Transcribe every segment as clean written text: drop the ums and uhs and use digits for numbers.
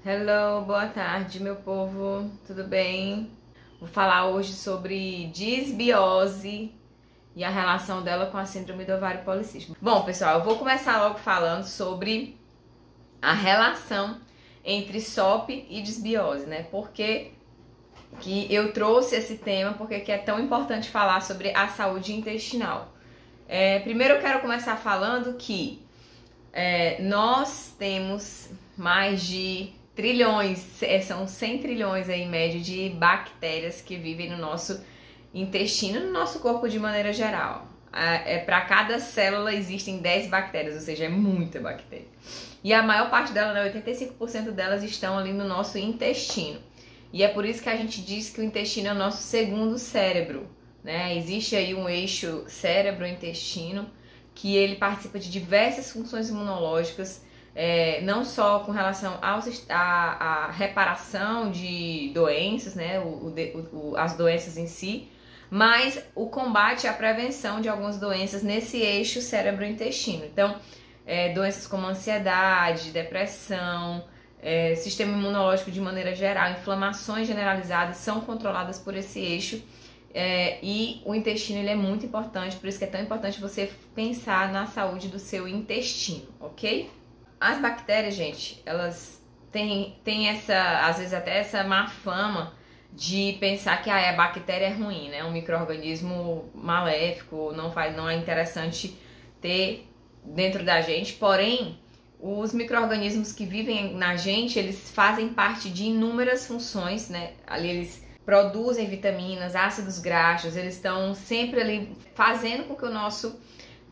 Hello, boa tarde, meu povo, tudo bem? Vou falar hoje sobre disbiose e a relação dela com a síndrome do ovário policístico. Bom, pessoal, eu vou começar logo falando sobre a relação entre SOP e disbiose, né? Porque que eu trouxe esse tema, porque que é tão importante falar sobre a saúde intestinal. Primeiro eu quero começar falando que nós temos mais de trilhões, são 100 trilhões aí, em média, de bactérias que vivem no nosso intestino, no nosso corpo de maneira geral. Para cada célula existem 10 bactérias, ou seja, é muita bactéria. E a maior parte delas, né, 85% delas estão ali no nosso intestino. E é por isso que a gente diz que o intestino é o nosso segundo cérebro, né? Existe aí um eixo cérebro-intestino, que ele participa de diversas funções imunológicas, não só com relação à reparação de doenças, né, as doenças em si, mas o combate e a prevenção de algumas doenças nesse eixo cérebro-intestino. Então, doenças como ansiedade, depressão, sistema imunológico de maneira geral, inflamações generalizadas são controladas por esse eixo. E o intestino ele é muito importante, por isso que é tão importante você pensar na saúde do seu intestino, ok? As bactérias, gente, elas têm essa, às vezes até essa má fama de pensar que a bactéria é ruim, né? Um micro-organismo maléfico, não é interessante ter dentro da gente, porém, os micro-organismos que vivem na gente, eles fazem parte de inúmeras funções, né? Ali eles produzem vitaminas, ácidos graxos, eles estão sempre ali fazendo com que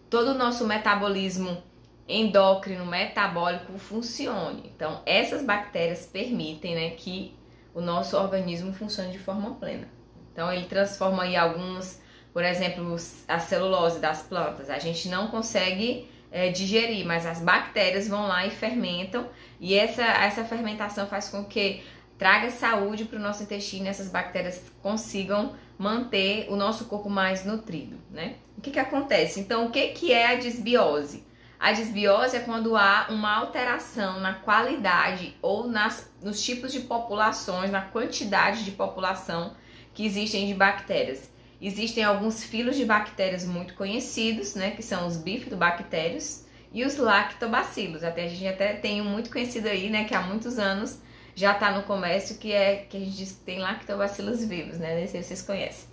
todo o nosso metabolismo endócrino, metabólico funcione. Então, essas bactérias permitem, né, que o nosso organismo funcione de forma plena. Então, ele transforma aí alguns, por exemplo, a celulose das plantas. A gente não consegue digerir, mas as bactérias vão lá e fermentam, e essa fermentação faz com que traga saúde para o nosso intestino e essas bactérias consigam manter o nosso corpo mais nutrido, né? O que acontece? Então, o que é a disbiose? A disbiose é quando há uma alteração na qualidade ou nos tipos de populações, na quantidade de população que existem de bactérias. Existem alguns filos de bactérias muito conhecidos, né, que são os bifidobactérios e os lactobacilos. A gente até tem um muito conhecido aí, né, que há muitos anos já está no comércio, que a gente diz que tem lactobacilos vivos, né? Não sei se vocês conhecem.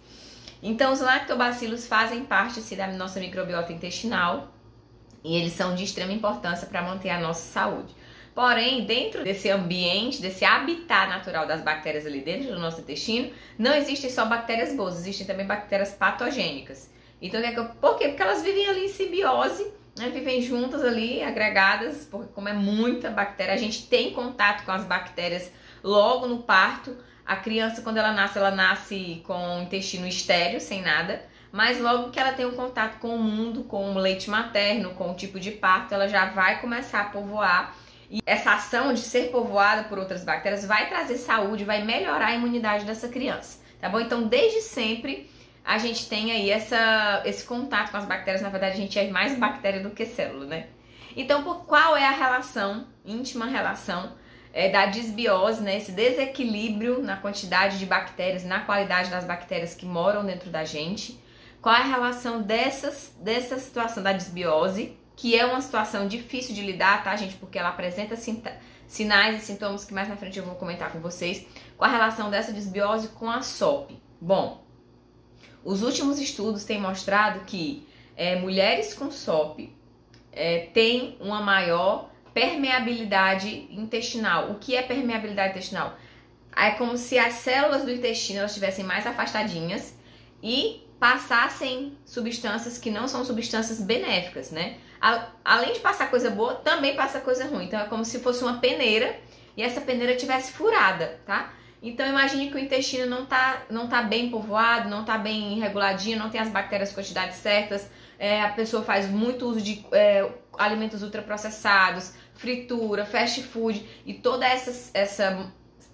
Então, os lactobacilos fazem parte assim, da nossa microbiota intestinal e eles são de extrema importância para manter a nossa saúde. Porém, dentro desse ambiente, desse habitat natural das bactérias ali dentro do nosso intestino, não existem só bactérias boas, existem também bactérias patogênicas. Então, por quê? Porque elas vivem ali em simbiose, né, vivem juntas ali, agregadas, porque como é muita bactéria, a gente tem contato com as bactérias logo no parto. A criança, quando ela nasce com o intestino estéril, sem nada, mas logo que ela tem um contato com o mundo, com o leite materno, com o tipo de parto, ela já vai começar a povoar. E essa ação de ser povoada por outras bactérias vai trazer saúde, vai melhorar a imunidade dessa criança, tá bom? Então, desde sempre, a gente tem aí esse contato com as bactérias. Na verdade, a gente é mais bactéria do que célula, né? Então, qual é a relação, íntima relação, da disbiose, né? Esse desequilíbrio na quantidade de bactérias, na qualidade das bactérias que moram dentro da gente? Qual é a relação dessa situação da disbiose, que é uma situação difícil de lidar, tá, gente? Porque ela apresenta sinais e sintomas que mais na frente eu vou comentar com vocês. Qual a relação dessa disbiose com a SOP? Bom, os últimos estudos têm mostrado que mulheres com SOP têm uma maior permeabilidade intestinal. O que é permeabilidade intestinal? É como se as células do intestino elas estivessem mais afastadinhas e passassem substâncias que não são substâncias benéficas, né? Além de passar coisa boa, também passa coisa ruim. Então é como se fosse uma peneira e essa peneira tivesse furada, tá? Então imagine que o intestino não tá bem povoado, não tá bem reguladinho, não tem as bactérias quantidades certas, a pessoa faz muito uso de alimentos ultraprocessados, fritura, fast food, e todo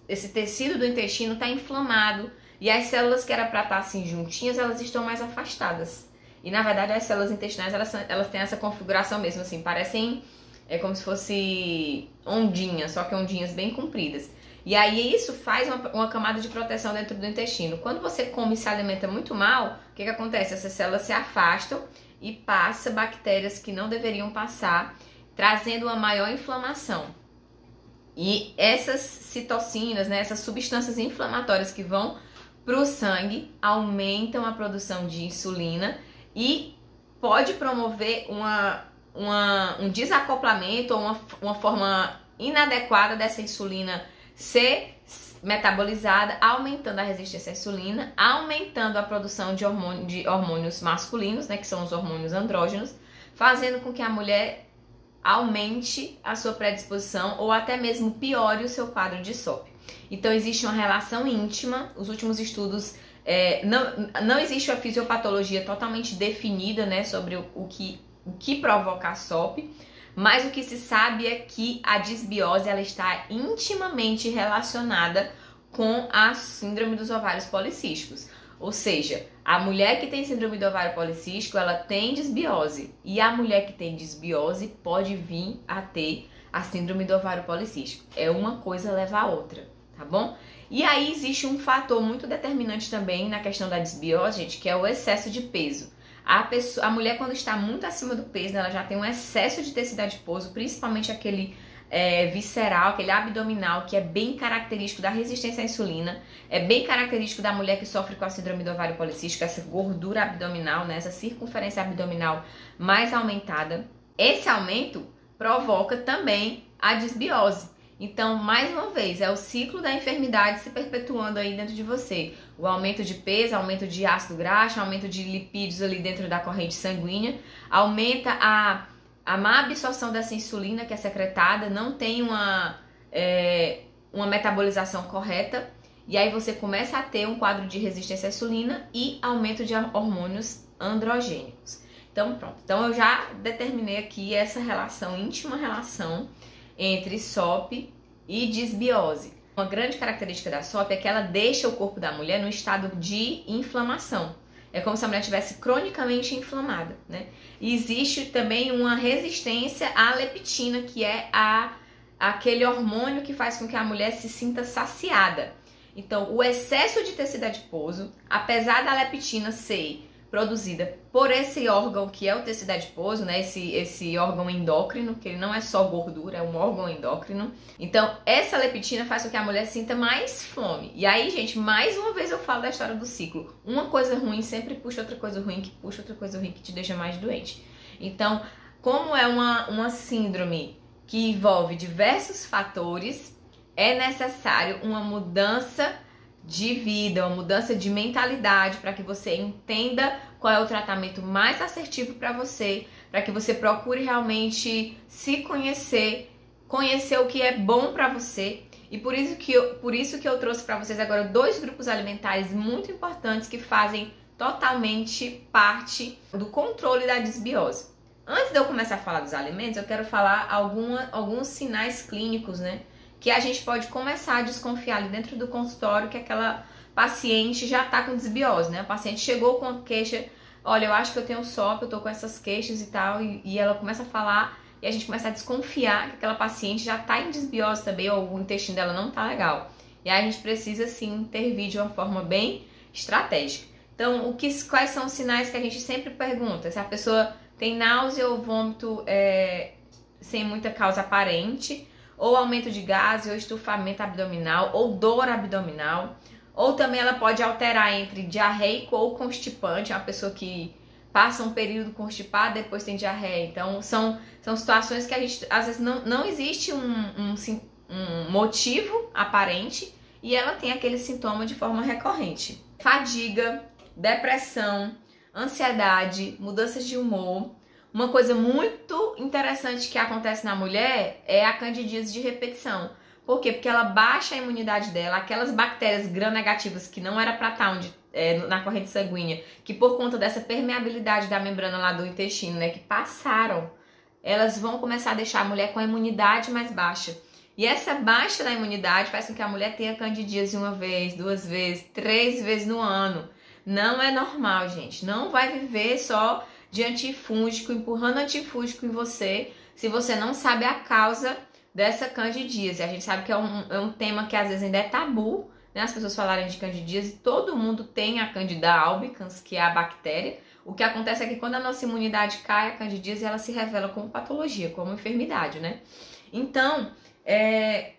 esse tecido do intestino está inflamado, e as células que era para estar assim juntinhas, elas estão mais afastadas. E na verdade as células intestinais elas têm essa configuração mesmo, assim, parecem É como se fosse ondinhas, só que ondinhas bem compridas. E aí isso faz uma camada de proteção dentro do intestino. Quando você come e se alimenta muito mal, o que acontece? Essas células se afastam e passa bactérias que não deveriam passar, trazendo uma maior inflamação. E essas citocinas, né, essas substâncias inflamatórias que vão para o sangue, aumentam a produção de insulina e pode promover um desacoplamento ou uma forma inadequada dessa insulina ser metabolizada, aumentando a resistência à insulina, aumentando a produção de hormônios masculinos, né, que são os hormônios andrógenos, fazendo com que a mulher aumente a sua predisposição ou até mesmo piore o seu quadro de SOP. Então existe uma relação íntima, os últimos estudos, não existe uma fisiopatologia totalmente definida, né, sobre o que provoca a SOP, mas o que se sabe é que a disbiose ela está intimamente relacionada com a síndrome dos ovários policísticos. Ou seja, a mulher que tem síndrome do ovário policístico, ela tem disbiose. E a mulher que tem disbiose pode vir a ter a síndrome do ovário policístico. É uma coisa leva a outra, tá bom? E aí existe um fator muito determinante também na questão da disbiose, gente, que é o excesso de peso. A mulher, quando está muito acima do peso, ela já tem um excesso de tecido adiposo, principalmente aquele visceral, aquele abdominal, que é bem característico da resistência à insulina, é bem característico da mulher que sofre com a síndrome do ovário policístico, essa gordura abdominal, né, essa circunferência abdominal mais aumentada. Esse aumento provoca também a disbiose. Então, mais uma vez, é o ciclo da enfermidade se perpetuando aí dentro de você. O aumento de peso, aumento de ácido graxo, aumento de lipídios ali dentro da corrente sanguínea, aumenta a má absorção dessa insulina que é secretada, não tem uma metabolização correta, e aí você começa a ter um quadro de resistência à insulina e aumento de hormônios androgênicos. Então, pronto. Então, eu já determinei aqui essa relação, íntima relação, entre SOP e disbiose. Uma grande característica da SOP é que ela deixa o corpo da mulher no estado de inflamação. É como se a mulher estivesse cronicamente inflamada, né? E existe também uma resistência à leptina, que é aquele hormônio que faz com que a mulher se sinta saciada. Então, o excesso de tecido adiposo, apesar da leptina ser produzida por esse órgão que é o tecido adiposo, né? Esse órgão endócrino, que ele não é só gordura, é um órgão endócrino. Então, essa leptina faz com que a mulher sinta mais fome. E aí, gente, mais uma vez eu falo da história do ciclo. Uma coisa ruim sempre puxa outra coisa ruim, que puxa outra coisa ruim, que te deixa mais doente. Então, como é uma síndrome que envolve diversos fatores, é necessário uma mudança de vida, uma mudança de mentalidade para que você entenda qual é o tratamento mais assertivo para você, para que você procure realmente se conhecer, conhecer o que é bom para você. E por isso que eu trouxe para vocês agora 2 grupos alimentares muito importantes que fazem totalmente parte do controle da disbiose. Antes de eu começar a falar dos alimentos, eu quero falar alguns sinais clínicos, né? Que a gente pode começar a desconfiar ali dentro do consultório que aquela paciente já está com disbiose, né? A paciente chegou com a queixa, olha, eu acho que eu tenho SOP, eu tô com essas queixas e tal, e ela começa a falar e a gente começa a desconfiar que aquela paciente já está em disbiose também, ou o intestino dela não tá legal. E aí a gente precisa, sim, intervir de uma forma bem estratégica. Então, quais são os sinais que a gente sempre pergunta? Se a pessoa tem náusea ou vômito sem muita causa aparente, ou aumento de gases, ou estufamento abdominal, ou dor abdominal, ou também ela pode alterar entre diarreico ou constipante, uma pessoa que passa um período constipada, depois tem diarreia. Então, são situações que a gente, às vezes, não existe um motivo aparente e ela tem aquele sintoma de forma recorrente. Fadiga, depressão, ansiedade, mudanças de humor. Uma coisa muito interessante que acontece na mulher é a candidíase de repetição. Por quê? Porque ela baixa a imunidade dela, aquelas bactérias gram-negativas que não era para estar na corrente sanguínea, que por conta dessa permeabilidade da membrana lá do intestino, né, que passaram, elas vão começar a deixar a mulher com a imunidade mais baixa. E essa baixa da imunidade faz com que a mulher tenha candidíase 1 vez, 2 vezes, 3 vezes no ano. Não é normal, gente. Não vai viver só de antifúngico, empurrando antifúngico em você, se você não sabe a causa dessa candidíase. A gente sabe que é um tema que às vezes ainda é tabu, né? As pessoas falarem de candidíase, todo mundo tem a Candida albicans, que é a bactéria. O que acontece é que quando a nossa imunidade cai, a candidíase ela se revela como patologia, como enfermidade, né? Então, é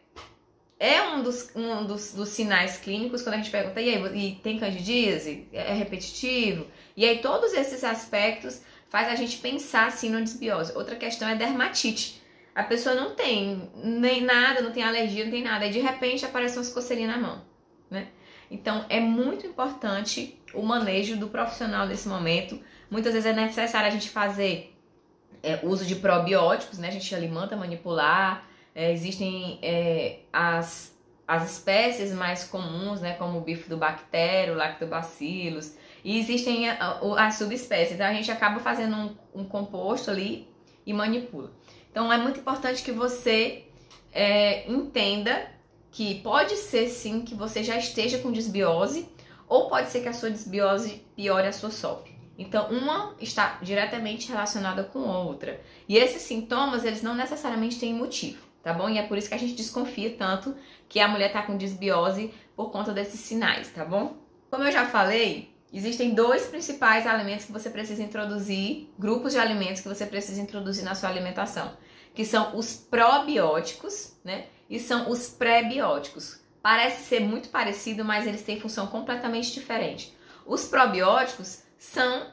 um dos sinais clínicos quando a gente pergunta, e aí, tem candidíase? É repetitivo? E aí todos esses aspectos faz a gente pensar assim no disbiose. Outra questão é dermatite. A pessoa não tem nem nada, não tem alergia, não tem nada. E de repente aparece umas coceirinhas na mão, né? Então é muito importante o manejo do profissional nesse momento. Muitas vezes é necessário a gente fazer uso de probióticos, né? A gente alimenta, manipular. Existem as espécies mais comuns, né? Como o bifidobactério, lactobacillus. E existem as subespécies. Então a gente acaba fazendo um composto ali e manipula. Então é muito importante que você entenda que pode ser sim que você já esteja com disbiose, ou pode ser que a sua disbiose piore a sua SOP. Então uma está diretamente relacionada com outra. E esses sintomas, eles não necessariamente têm motivo, tá bom? E é por isso que a gente desconfia tanto que a mulher está com disbiose por conta desses sinais, tá bom? Como eu já falei, existem dois principais alimentos que você precisa introduzir, grupos de alimentos que você precisa introduzir na sua alimentação, que são os probióticos, né? E são os pré-bióticos. Parece ser muito parecido, mas eles têm função completamente diferente. Os probióticos são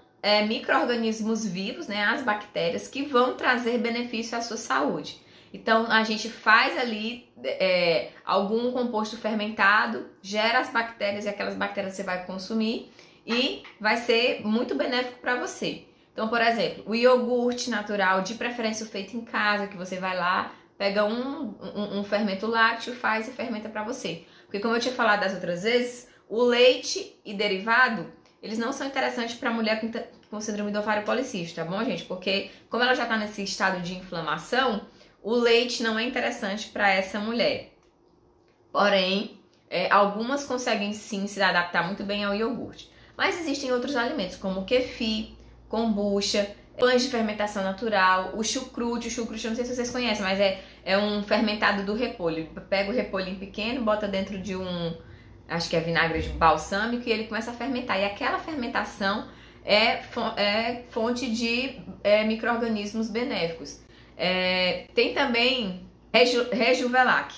micro-organismos vivos, né? As bactérias que vão trazer benefício à sua saúde. Então, a gente faz ali algum composto fermentado, gera as bactérias e aquelas bactérias você vai consumir e vai ser muito benéfico para você. Então, por exemplo, o iogurte natural, de preferência feito em casa, que você vai lá, pega um fermento lácteo, faz e fermenta para você. Porque como eu tinha falado das outras vezes, o leite e derivado, eles não são interessantes para mulher com síndrome do ovário policístico, tá bom, gente? Porque como ela já está nesse estado de inflamação, o leite não é interessante para essa mulher. Porém, algumas conseguem sim se adaptar muito bem ao iogurte. Mas existem outros alimentos, como o kefir, kombucha, pães de fermentação natural, o chucrute. O chucrute, eu não sei se vocês conhecem, mas é um fermentado do repolho. Pega o repolhinho pequeno, bota dentro de acho que é vinagre de balsâmico, e ele começa a fermentar. E aquela fermentação é fonte de micro-organismos benéficos. Tem também Rejuvelac.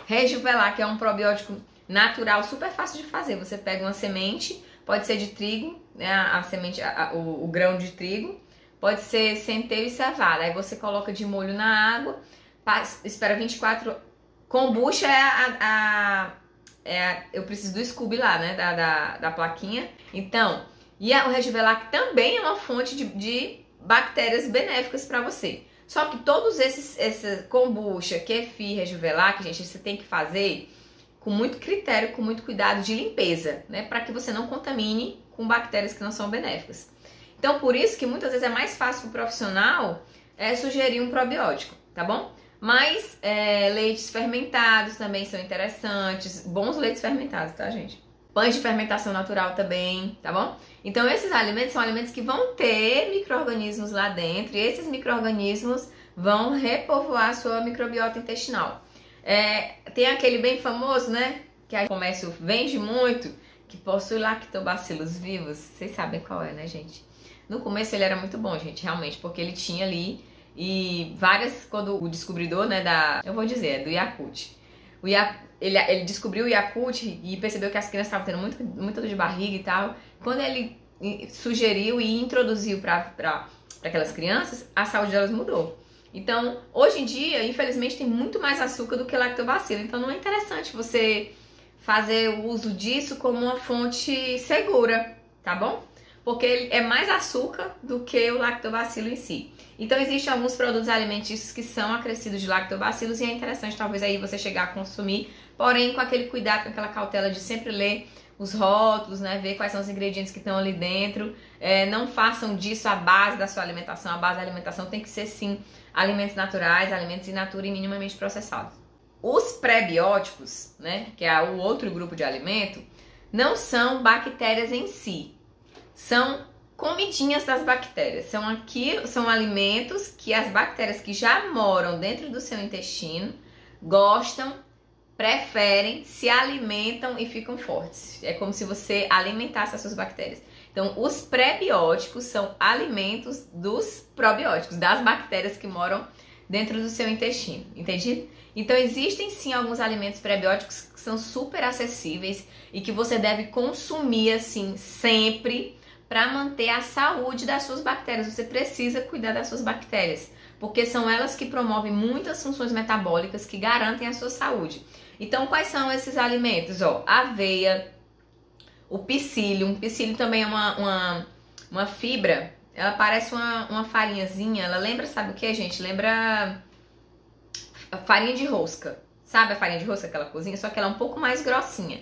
Rejuvelac é um probiótico natural, super fácil de fazer. Você pega uma semente, pode ser de trigo, né, a semente, o grão de trigo, pode ser centeio e cevada. Aí você coloca de molho na água, espera 24 horas. Kombucha eu preciso do Scooby lá, né, da plaquinha. Então, o Rejuvelac também é uma fonte de bactérias benéficas para você. Só que todos essa kombucha, kefir, Rejuvelac, gente, você tem que fazer com muito critério, com muito cuidado de limpeza, né? Para que você não contamine com bactérias que não são benéficas. Então, por isso que muitas vezes é mais fácil para o profissional sugerir um probiótico, tá bom? Mas leites fermentados também são interessantes, bons leites fermentados, tá, gente? Pães de fermentação natural também, tá bom? Então, esses alimentos são alimentos que vão ter micro-organismos lá dentro, e esses micro-organismos vão repovoar a sua microbiota intestinal. Tem aquele bem famoso, né? Que o comércio vende muito, que possui lactobacilos vivos. Vocês sabem qual é, né, gente? No começo ele era muito bom, gente, realmente, porque ele tinha ali quando o descobridor, né, eu vou dizer, do Yakult. Ele descobriu o Yakult e percebeu que as crianças estavam tendo muita dor de barriga e tal. Quando ele sugeriu e introduziu para aquelas crianças, a saúde delas mudou. Então, hoje em dia, infelizmente, tem muito mais açúcar do que lactobacilo. Então, não é interessante você fazer o uso disso como uma fonte segura, tá bom? Porque é mais açúcar do que o lactobacilo em si. Então, existem alguns produtos alimentícios que são acrescidos de lactobacilos e é interessante, talvez, aí você chegar a consumir, porém, com aquele cuidado, com aquela cautela de sempre ler os rótulos, né? Ver quais são os ingredientes que estão ali dentro. Não façam disso a base da sua alimentação. A base da alimentação tem que ser, sim, alimentos naturais, alimentos in natura e minimamente processados. Os pré-bióticos, né? Que é o outro grupo de alimento, não são bactérias em si. São comidinhas das bactérias. São alimentos que as bactérias que já moram dentro do seu intestino gostam, preferem, se alimentam e ficam fortes. É como se você alimentasse as suas bactérias. Então, os prebióticos são alimentos dos probióticos, das bactérias que moram dentro do seu intestino, entendi? Então, existem sim alguns alimentos prebióticos que são super acessíveis e que você deve consumir assim sempre para manter a saúde das suas bactérias. Você precisa cuidar das suas bactérias, porque são elas que promovem muitas funções metabólicas que garantem a sua saúde. Então, quais são esses alimentos? Aveia, o psyllium. O psyllium também é uma fibra. Ela parece uma farinhazinha. Ela lembra, sabe o que, gente? Lembra a farinha de rosca. Sabe a farinha de rosca, aquela cozinha? Só que ela é um pouco mais grossinha.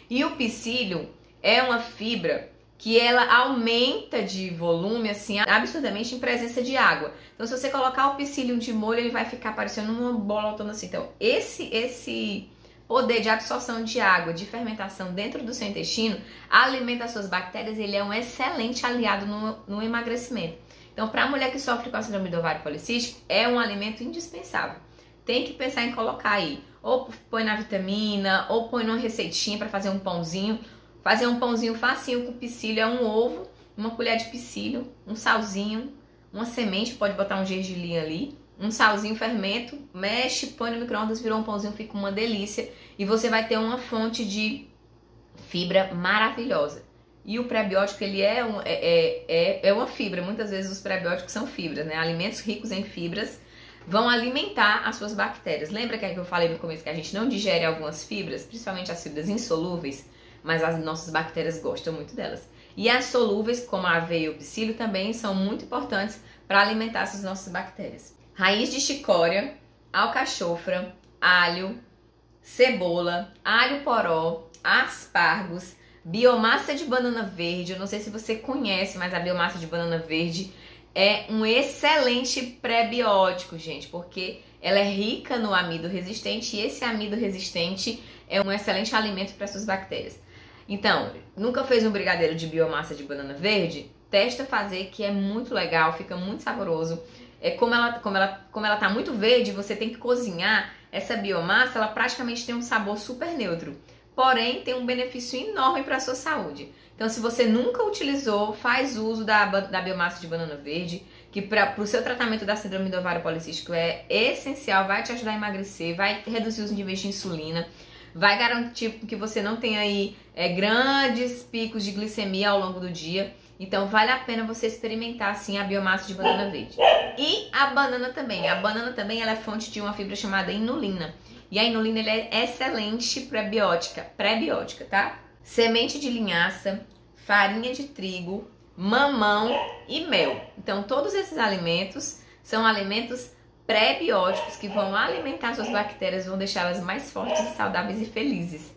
E o psyllium é uma fibra que ela aumenta de volume, assim, absurdamente em presença de água. Então, se você colocar o psyllium de molho, ele vai ficar parecendo uma bola autônoma assim. Então, esse poder de absorção de água, de fermentação dentro do seu intestino, alimenta as suas bactérias, ele é um excelente aliado no emagrecimento. Então, para a mulher que sofre com a síndrome do ovário policístico, é um alimento indispensável. Tem que pensar em colocar aí, ou põe na vitamina, ou põe numa receitinha para fazer um pãozinho. Fazer um pãozinho facinho com psyllium é um ovo, uma colher de psyllium, um salzinho, uma semente, pode botar um gergelim ali, um salzinho, fermento, mexe, põe no micro-ondas, virou um pãozinho, fica uma delícia. E você vai ter uma fonte de fibra maravilhosa. E o prebiótico, ele é uma fibra. Muitas vezes os prebióticos são fibras, né? Alimentos ricos em fibras vão alimentar as suas bactérias. Lembra que eu falei no começo que a gente não digere algumas fibras, principalmente as fibras insolúveis, mas as nossas bactérias gostam muito delas. E as solúveis, como a aveia e o psyllium, também são muito importantes para alimentar as nossas bactérias. Raiz de chicória, alcachofra, alho, cebola, alho poró, aspargos, biomassa de banana verde. Eu não sei se você conhece, mas a biomassa de banana verde é um excelente prebiótico, gente, porque ela é rica no amido resistente e esse amido resistente é um excelente alimento para suas bactérias. Então, nunca fez um brigadeiro de biomassa de banana verde? Testa fazer, que é muito legal, fica muito saboroso. Como ela tá muito verde, você tem que cozinhar essa biomassa, ela praticamente tem um sabor super neutro. Porém, tem um benefício enorme para a sua saúde. Então, se você nunca utilizou, faz uso da biomassa de banana verde, que para o seu tratamento da síndrome do ovário policístico é essencial, vai te ajudar a emagrecer, vai reduzir os níveis de insulina, vai garantir que você não tenha aí grandes picos de glicemia ao longo do dia. Então, vale a pena você experimentar, assim, a biomassa de banana verde. E a banana também. A banana também ela é fonte de uma fibra chamada inulina. E a inulina ela é excelente pré-biótica, tá? Semente de linhaça, farinha de trigo, mamão e mel. Então, todos esses alimentos são alimentos pré-bióticos que vão alimentar suas bactérias, vão deixá-las mais fortes, saudáveis e felizes.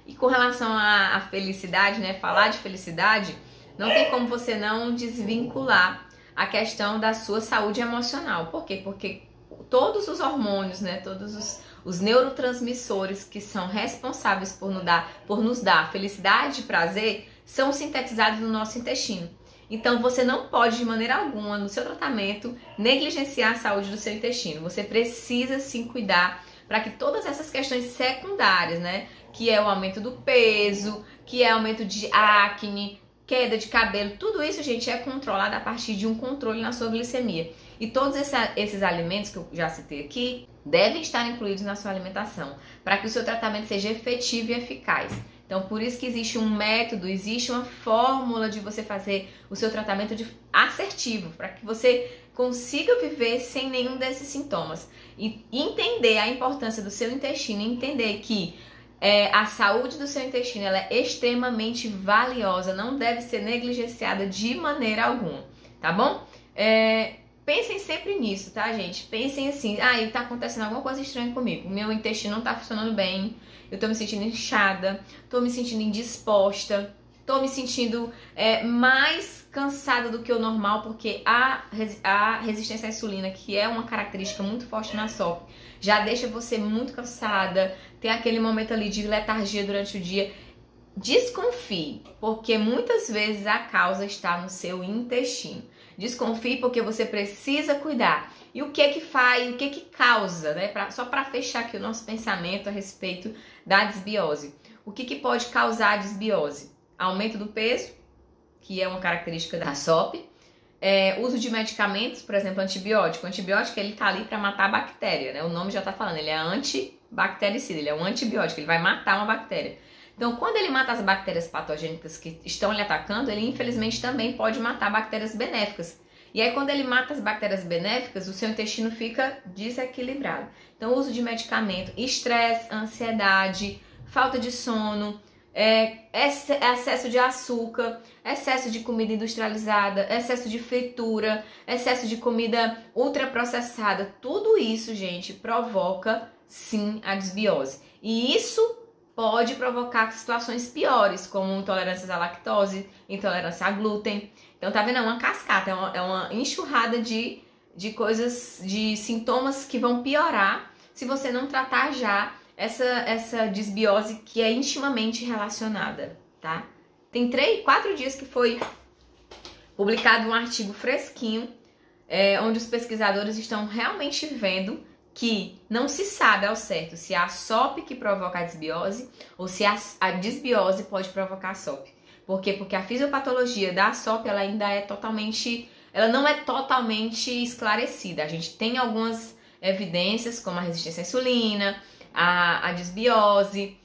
E com relação à felicidade, né? Falar de felicidade, não tem como você não desvincular a questão da sua saúde emocional. Por quê? Porque todos os hormônios, né? Todos os neurotransmissores que são responsáveis por nos dar felicidade e prazer são sintetizados no nosso intestino. Então, você não pode, de maneira alguma, no seu tratamento, negligenciar a saúde do seu intestino. Você precisa, sim, cuidar para que todas essas questões secundárias, né? Que é o aumento do peso, que é o aumento de acne, queda de cabelo, tudo isso, gente, é controlado a partir de um controle na sua glicemia. E todos esses alimentos que eu já citei aqui devem estar incluídos na sua alimentação, para que o seu tratamento seja efetivo e eficaz. Então, por isso que existe um método, existe uma fórmula de você fazer o seu tratamento assertivo, para que você consiga viver sem nenhum desses sintomas. E entender a importância do seu intestino, entender que a saúde do seu intestino ela é extremamente valiosa, não deve ser negligenciada de maneira alguma, tá bom? Pensem sempre nisso, tá, gente? Pensem assim, tá acontecendo alguma coisa estranha comigo, meu intestino não tá funcionando bem, eu tô me sentindo inchada, tô me sentindo indisposta, tô me sentindo mais cansada do que o normal, porque a resistência à insulina, que é uma característica muito forte na SOP, já deixa você muito cansada, tem aquele momento ali de letargia durante o dia. Desconfie, porque muitas vezes a causa está no seu intestino. Desconfie porque você precisa cuidar. E o que que faz, o que que causa, né? Só para fechar aqui o nosso pensamento a respeito da desbiose. O que que pode causar a desbiose? Aumento do peso, que é uma característica da SOP. Uso de medicamentos, por exemplo, antibiótico. O antibiótico, ele tá ali para matar a bactéria, né? O nome já tá falando, ele é antibactericida, ele é um antibiótico, ele vai matar uma bactéria. Então, quando ele mata as bactérias patogênicas que estão lhe atacando, ele infelizmente também pode matar bactérias benéficas. E aí, quando ele mata as bactérias benéficas, o seu intestino fica desequilibrado. Então, uso de medicamento, estresse, ansiedade, falta de sono, excesso de açúcar, excesso de comida industrializada, excesso de fritura, excesso de comida ultraprocessada. Tudo isso, gente, provoca, sim, a desbiose. E isso pode provocar situações piores, como intolerâncias à lactose, intolerância a glúten. Então, tá vendo? É uma cascata, é uma enxurrada de coisas, de sintomas que vão piorar se você não tratar já essa desbiose que é intimamente relacionada, tá? Tem 4 dias que foi publicado um artigo fresquinho, onde os pesquisadores estão realmente vendo que não se sabe ao certo se é a SOP que provoca a desbiose ou se a desbiose pode provocar a SOP. Por quê? Porque a fisiopatologia da SOP ela ainda não é totalmente esclarecida. A gente tem algumas evidências, como a resistência à insulina, a desbiose,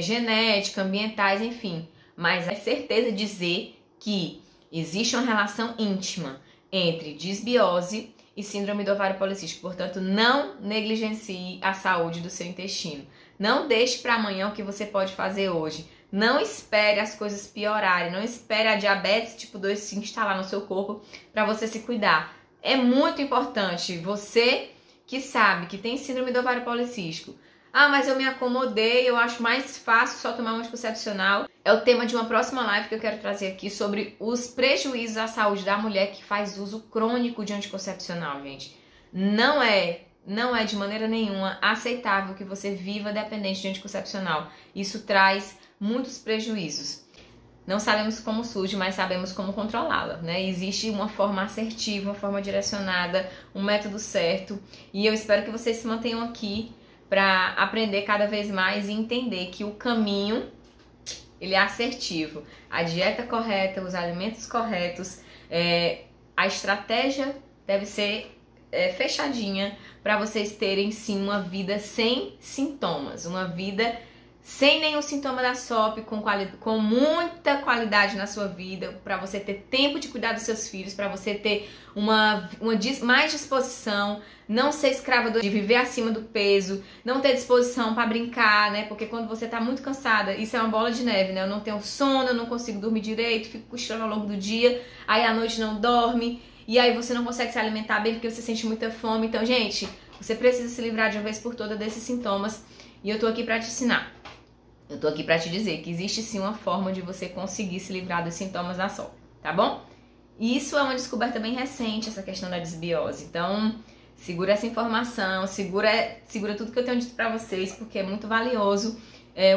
genética, ambientais, enfim. Mas é certeza dizer que existe uma relação íntima entre desbiose e síndrome do ovário policístico. Portanto, não negligencie a saúde do seu intestino. Não deixe para amanhã o que você pode fazer hoje. Não espere as coisas piorarem. Não espere a diabetes tipo 2 se instalar no seu corpo para você se cuidar. É muito importante. Você que sabe que tem síndrome do ovário policístico. Ah, mas eu me acomodei, eu acho mais fácil só tomar um anticoncepcional. É o tema de uma próxima live que eu quero trazer aqui sobre os prejuízos à saúde da mulher que faz uso crônico de anticoncepcional, gente. Não é de maneira nenhuma aceitável que você viva dependente de anticoncepcional. Isso traz muitos prejuízos. Não sabemos como surge, mas sabemos como controlá-la, né? Existe uma forma assertiva, uma forma direcionada, um método certo. E eu espero que vocês se mantenham aqui para aprender cada vez mais e entender que o caminho ele é assertivo. A dieta correta, os alimentos corretos, a estratégia deve ser fechadinha para vocês terem sim uma vida sem sintomas, uma vida sem nenhum sintoma da SOP, com muita qualidade na sua vida, para você ter tempo de cuidar dos seus filhos, para você ter mais disposição, não ser escrava de viver acima do peso, não ter disposição para brincar, né? Porque quando você tá muito cansada, isso é uma bola de neve, né? Eu não tenho sono, eu não consigo dormir direito, fico cochilando ao longo do dia, aí à noite não dorme, e aí você não consegue se alimentar bem porque você sente muita fome. Então, gente, você precisa se livrar de uma vez por todas desses sintomas, e eu tô aqui para te ensinar. Eu tô aqui pra te dizer que existe sim uma forma de você conseguir se livrar dos sintomas da SOP, tá bom? E isso é uma descoberta bem recente, essa questão da desbiose. Então, segura essa informação, segura tudo que eu tenho dito pra vocês, porque é muito valioso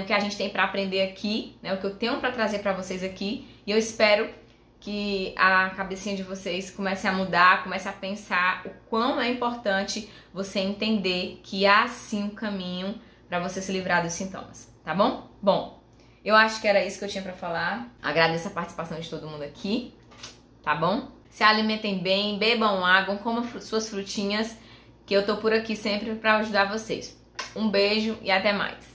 o que a gente tem pra aprender aqui, né? O que eu tenho pra trazer pra vocês aqui. E eu espero que a cabecinha de vocês comece a mudar, comece a pensar o quão é importante você entender que há sim um caminho pra você se livrar dos sintomas. Tá bom? Bom, eu acho que era isso que eu tinha pra falar. Agradeço a participação de todo mundo aqui, tá bom? Se alimentem bem, bebam água, comam suas frutinhas, que eu tô por aqui sempre pra ajudar vocês. Um beijo e até mais.